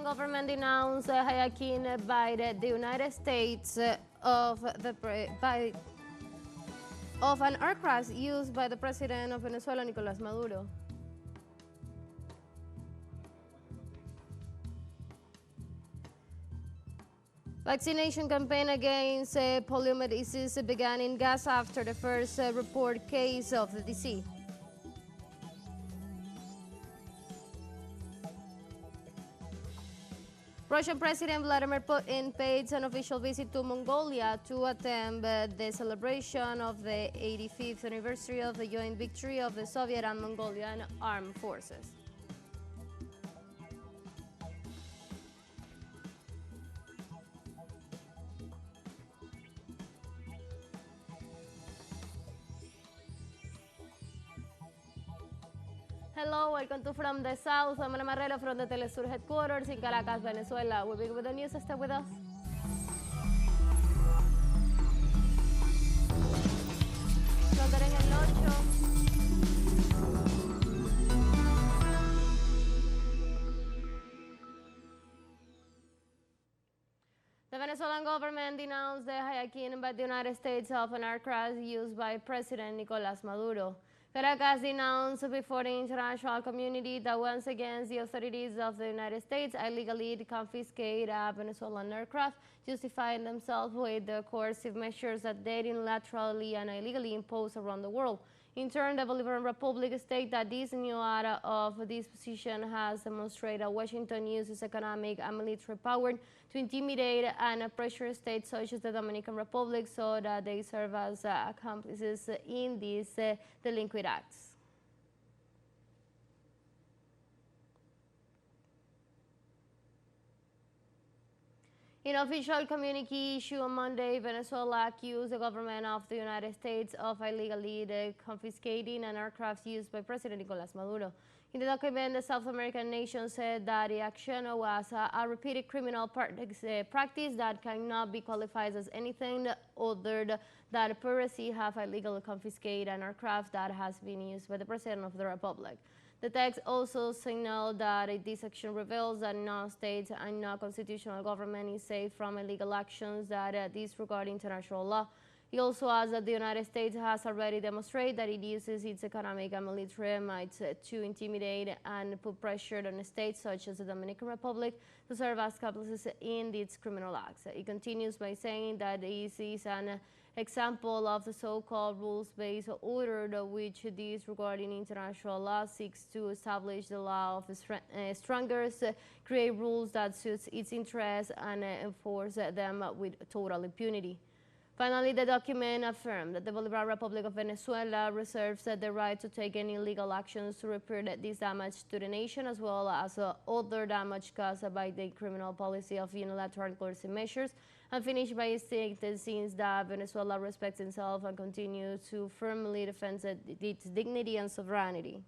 Venezuelan government denounced hijacking by the United States of an aircraft used by the president of Venezuela, Nicolás Maduro. Vaccination campaign against polio began in Gaza after the first report case of the disease. Russian President Vladimir Putin paid an official visit to Mongolia to attend the celebration of the 85th anniversary of the joint victory of the Soviet and Mongolian armed forces. Hello, welcome to From the South. I'm Ana Marrero from the teleSUR headquarters in Caracas, Venezuela. We'll begin with the news. Stay with us. Frontera en el 8. The Venezuelan government denounced the hijacking by the United States of an aircraft used by President Nicolás Maduro. Caracas denounced before the international community that once again the authorities of the United States illegally confiscate a Venezuelan aircraft, justifying themselves with the coercive measures that they unilaterally and illegally impose around the world. In turn, the Bolivarian Republic states that this new era of disposition has demonstrated Washington uses economic and military power to intimidate and pressure states such as the Dominican Republic so that they serve as accomplices in these delinquent acts. In an official communique issued on Monday, Venezuela accused the government of the United States of illegally confiscating an aircraft used by President Nicolás Maduro. In the document, the South American nation said that the action was a repeated criminal practice that cannot be qualified as anything other than piracy, have illegally confiscated an aircraft that has been used by the President of the Republic. The text also signaled that this action reveals that no state and no constitutional government is safe from illegal actions that disregard international law. He also adds that the United States has already demonstrated that it uses its economic and military might to intimidate and put pressure on states such as the Dominican Republic to serve as accomplices in its criminal acts. It continues by saying that this is an example of the so-called rules-based order which disregarding international law seeks to establish the law of the strongest, create rules that suits its interests and enforce them with total impunity. Finally, the document affirmed that the Bolivarian Republic of Venezuela reserves the right to take any legal actions to repair this damage to the nation as well as other damage caused by the criminal policy of unilateral coercive measures, and finish by stating since that Venezuela respects itself and continues to firmly defend its dignity and sovereignty.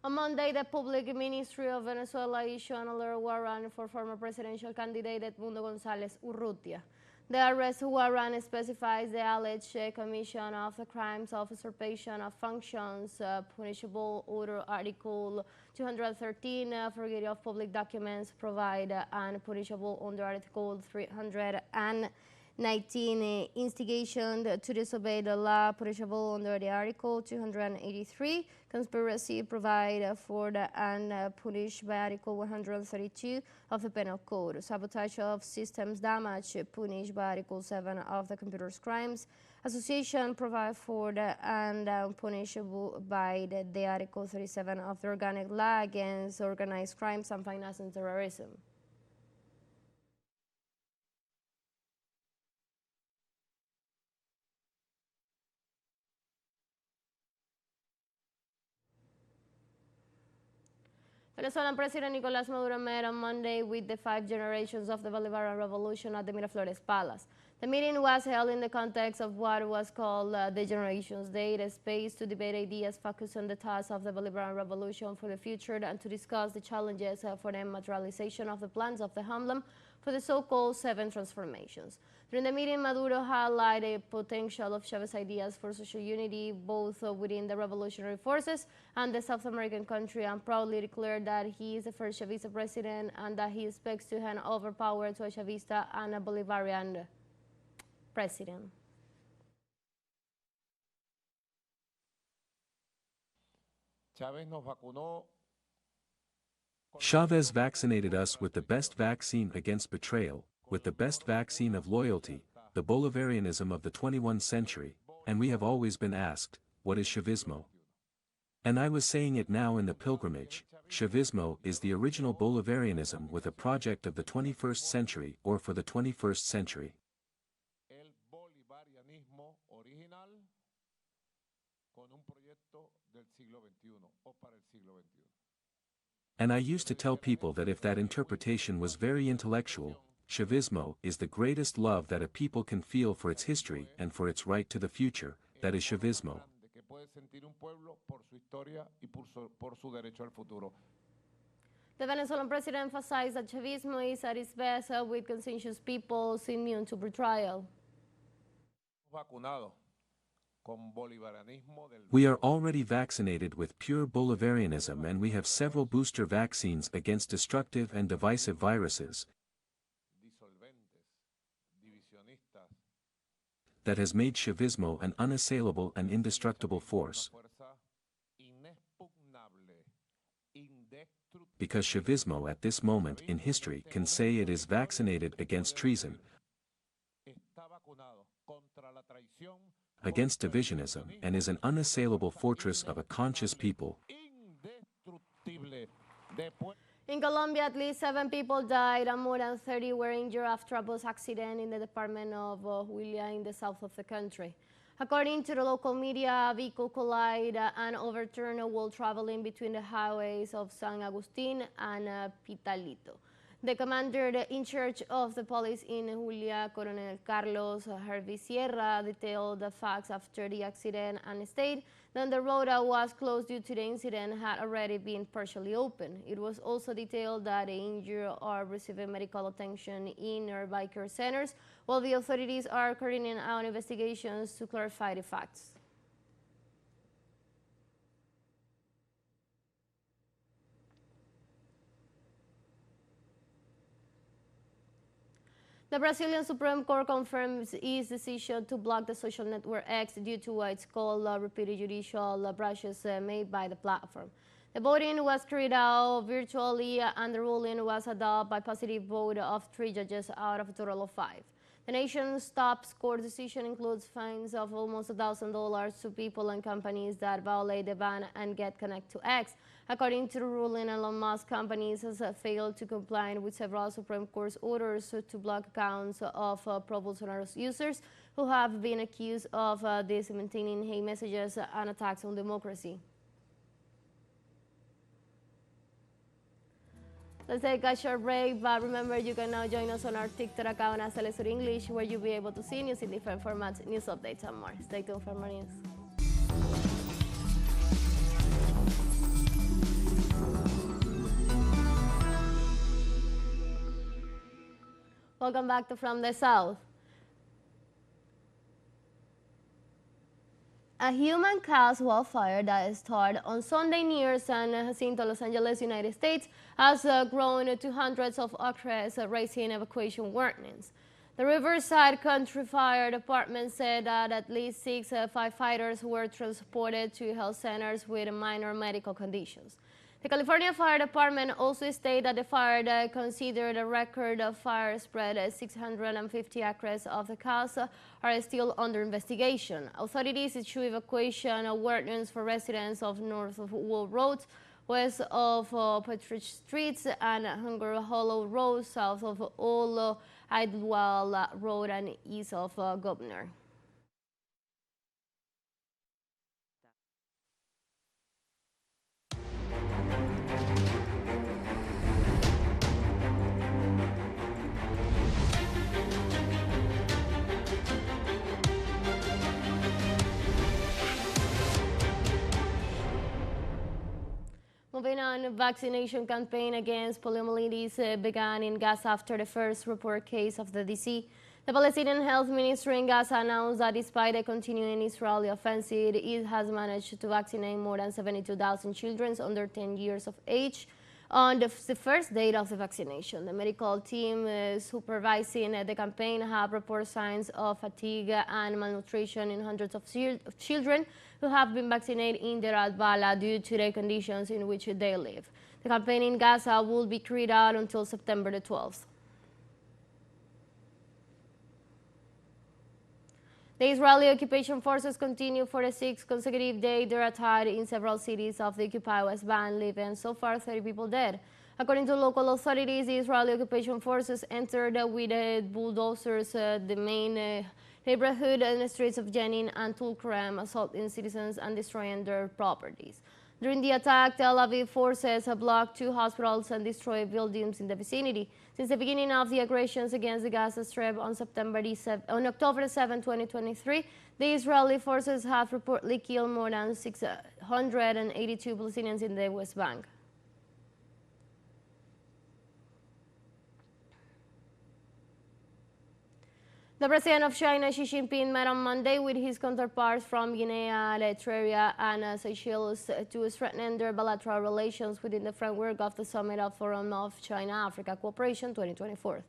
On Monday, the Public Ministry of Venezuela issued an alert warrant for former presidential candidate Edmundo González Urrutia. The arrest warrant specifies the alleged commission of the crimes of usurpation of functions, punishable under Article 213, forgery of public documents provided, and punishable under Article 319, instigation to disobey the law, punishable under the Article 283, conspiracy provided for and punished by Article 132 of the Penal Code, sabotage of systems damage, punished by Article 7 of the Computer Crimes, association provided for and punishable by the Article 37 of the Organic Law against organized crimes and financing terrorism. Venezuelan President Nicolás Maduro met on Monday with the 5 generations of the Bolivarian Revolution at the Miraflores Palace. The meeting was held in the context of what was called the Generations Day, a space to debate ideas focused on the tasks of the Bolivarian Revolution for the future and to discuss the challenges for the materialization of the plans of the homeland for the so-called Seven Transformations. During the meeting, Maduro highlighted the potential of Chavez's ideas for social unity, both within the revolutionary forces and the South American country, and proudly declared that he is the first Chavista president and that he expects to hand over power to a Chavista and a Bolivarian president. Chavez vaccinated us with the best vaccine against betrayal, with the best vaccine of loyalty, the Bolivarianism of the 21st century, and we have always been asked, what is Chavismo? And I was saying it now in the pilgrimage, Chavismo is the original Bolivarianism with a project of the 21st century or for the 21st century. And I used to tell people that if that interpretation was very intellectual, Chavismo is the greatest love that a people can feel for its history and for its right to the future, that is Chavismo. The Venezuelan president emphasized that Chavismo is at its best with conscientious peoples immune to betrayal. We are already vaccinated with pure Bolivarianism, and we have several booster vaccines against destructive and divisive viruses that has made Chavismo an unassailable and indestructible force. Because Chavismo at this moment in history can say it is vaccinated against treason, against divisionism, and is an unassailable fortress of a conscious people. In Colombia, at least 7 people died and more than 30 were injured after a bus accident in the department of Huila in the south of the country. According to the local media, a vehicle collided and overturned while traveling between the highways of San Agustin and Pitalito. The commander in charge of the police in Huila, Colonel Carlos Hervey Sierra, detailed the facts after the accident and stated that the road that was closed due to the incident had already been partially opened. It was also detailed that the injured are receiving medical attention in nearby care centers, while the authorities are carrying out investigations to clarify the facts. The Brazilian Supreme Court confirms its decision to block the social network X due to what it's called repeated judicial breaches made by the platform. The voting was carried out virtually and the ruling was adopted by positive vote of 3 judges out of a total of 5. The nation's top court decision includes fines of almost $1,000 to people and companies that violate the ban and get connected to X. According to the ruling, Elon Musk companies has failed to comply with several Supreme Court orders to block accounts of pro-Bolsonaro users who have been accused of disseminating hate messages and attacks on democracy. Let's take a short break, but remember you can now join us on our TikTok account as teleSUR English, where you'll be able to see news in different formats, news updates, and more. Stay tuned for more news. Welcome back to From the South. A human-caused wildfire that started on Sunday near San Jacinto, Los Angeles, United States, has grown to hundreds of acres, raising evacuation warnings. The Riverside Country Fire Department said that at least 6 firefighters were transported to health centers with minor medical conditions. The California Fire Department also stated that the fire that considered a record of fire spread 650 acres of the cause are still under investigation. Authorities issue evacuation warnings for residents of north of Wall Road, west of Petrich Streets and Hunger Hollow Road, south of Old Idlewild Road and east of Governor. Moving on, vaccination campaign against poliomyelitis began in Gaza after the first report case of the disease. The Palestinian Health Ministry in Gaza announced that despite a continuing Israeli offensive, it has managed to vaccinate more than 72,000 children under 10 years of age on the first day of the vaccination. The medical team supervising the campaign have reported signs of fatigue and malnutrition in hundreds of children who have been vaccinated in Deir al-Balah due to the conditions in which they live. The campaign in Gaza will be carried out until September the 12th. The Israeli occupation forces continue for the sixth consecutive day their attack in several cities of the occupied West Bank, leaving so far 30 people dead. According to local authorities, the Israeli occupation forces entered with bulldozers the main neighborhood and the streets of Jenin and Tulkarem, assaulting citizens and destroying their properties. During the attack, Tel Aviv forces have blocked 2 hospitals and destroyed buildings in the vicinity. Since the beginning of the aggressions against the Gaza Strip on October 7, 2023, the Israeli forces have reportedly killed more than 682 Palestinians in the West Bank. The president of China, Xi Jinping, met on Monday with his counterparts from Guinea, Eritrea, and Seychelles to strengthen their bilateral relations within the framework of the Summit of Forum of China-Africa Cooperation 2024.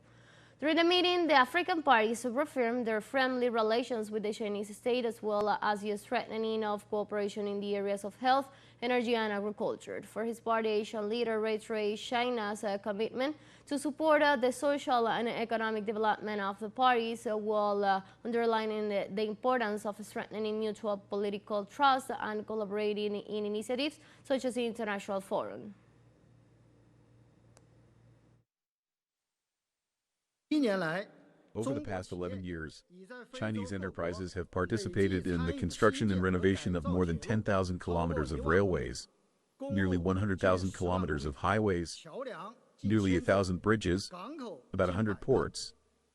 During the meeting, the African parties reaffirmed their friendly relations with the Chinese state, as well as the strengthening of cooperation in the areas of health, energy, and agriculture. For his part, the Asian leader reiterated China's commitment to support the social and economic development of the parties, while underlining the importance of strengthening mutual political trust and collaborating in initiatives such as the International Forum. Over the past 11 years, Chinese enterprises have participated in the construction and renovation of more than 10,000 kilometers of railways, nearly 100,000 kilometers of highways, nearly 1,000 bridges, about 100 ports,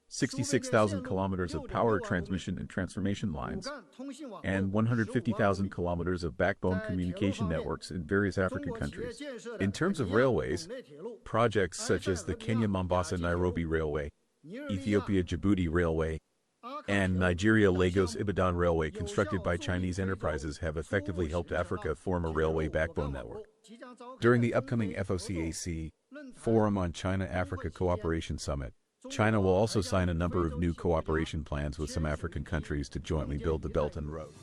66,000 kilometers of power transmission and transformation lines, and 150,000 kilometers of backbone communication networks in various African countries. In terms of railways, projects such as the Kenya-Mombasa-Nairobi Railway, Ethiopia-Djibouti Railway, and Nigeria-Lagos-Ibadan Railway constructed by Chinese enterprises have effectively helped Africa form a railway backbone network. During the upcoming FOCAC, Forum on China-Africa Cooperation Summit, China will also sign a number of new cooperation plans with some African countries to jointly build the Belt and Road.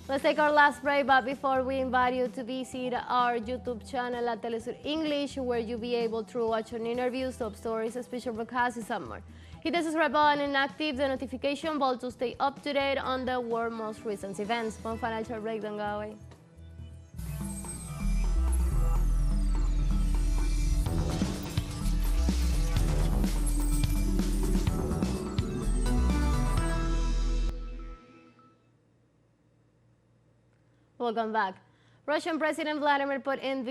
Let's take our last break, but before we invite you to visit our YouTube channel at teleSUR English, where you'll be able to watch an interviews, top stories, special broadcasts, and more. Hit the subscribe button and active the notification bell to stay up to date on the world's most recent events. One financial break, don't go away. Welcome back. Russian President Vladimir Putin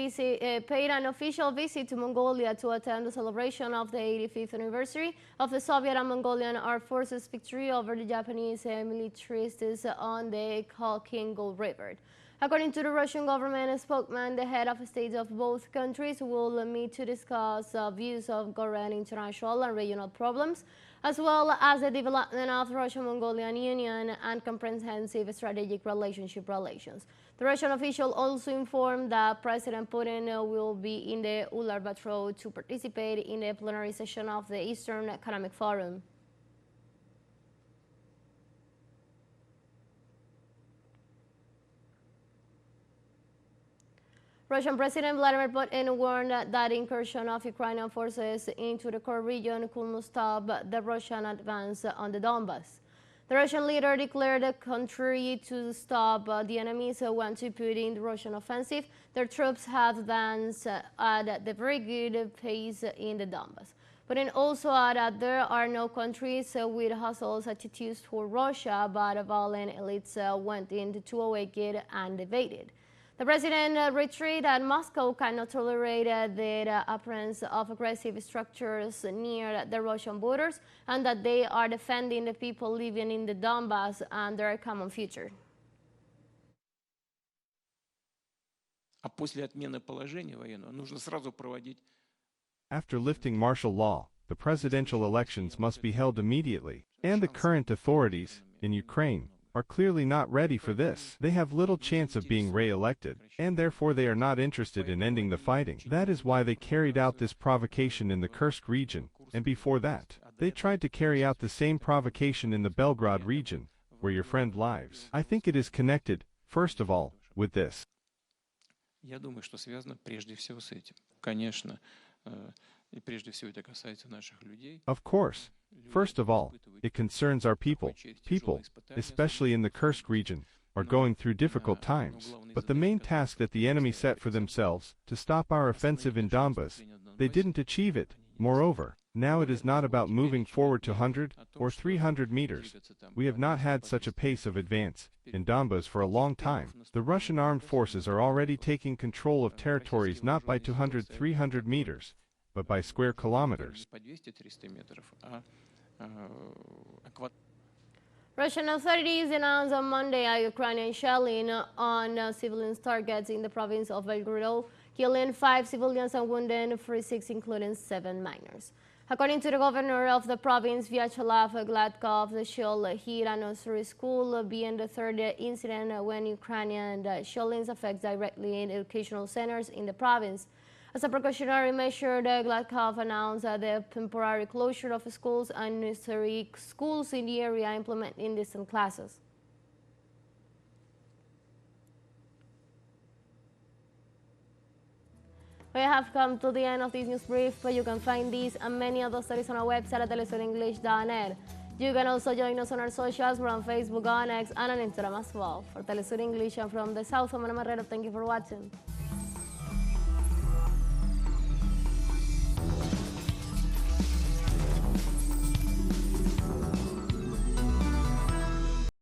paid an official visit to Mongolia to attend the celebration of the 85th anniversary of the Soviet and Mongolian Armed Forces' victory over the Japanese militarists on the Khalkhin River. According to the Russian government spokesman, the head of state of both countries will meet to discuss views of current international and regional problems, as well as the development of the Russian-Mongolian Union and comprehensive strategic relations. The Russian official also informed that President Putin will be in the Ulaanbaatar to participate in the plenary session of the Eastern Economic Forum. Russian President Vladimir Putin warned that the incursion of Ukrainian forces into the core region could not stop the Russian advance on the Donbas. The Russian leader declared that contrary to stop the enemies want to put in the Russian offensive, their troops have advanced at a very good pace in the Donbas. Putin also added that there are no countries with hostile attitudes toward Russia, but violent elites went in to awaken and evaded. The president reiterated that Moscow cannot tolerate the appearance of aggressive structures near the Russian borders and that they are defending the people living in the Donbas and their common future. After lifting martial law, the presidential elections must be held immediately, and the current authorities in Ukraine are clearly not ready for this. They have little chance of being re-elected, and therefore they are not interested in ending the fighting. That is why they carried out this provocation in the Kursk region, and before that, they tried to carry out the same provocation in the Belgrade region, where your friend lives. I think it is connected, first of all, with this. Я думаю, что связано прежде всего с этим. Конечно, и прежде всего это касается наших людей. Of course. First of all, it concerns our people. People, especially in the Kursk region, are going through difficult times. But the main task that the enemy set for themselves, to stop our offensive in Donbas, they didn't achieve it. Moreover, now it is not about moving forward to 100 or 300 meters. We have not had such a pace of advance in Donbas for a long time. The Russian armed forces are already taking control of territories not by 200-300 meters, but by square kilometers. Russian authorities announced on Monday a Ukrainian shelling on civilian targets in the province of Belgorod, killing 5 civilians and wounding 46, including 7 minors. According to the governor of the province, Vyacheslav Gladkov, the shell hit a nursery school, being the third incident when Ukrainian shellings affect directly educational centers in the province. As a precautionary measure, Gladkov announced the temporary closure of schools and nursery schools in the area, implementing distant classes. We have come to the end of this news brief, but you can find these and many other stories on our website at telesurenglish.net. You can also join us on our socials. We're on Facebook, on X, and on Instagram as well. For Telesur English and from the South, I'm Ana Marrero. Thank you for watching.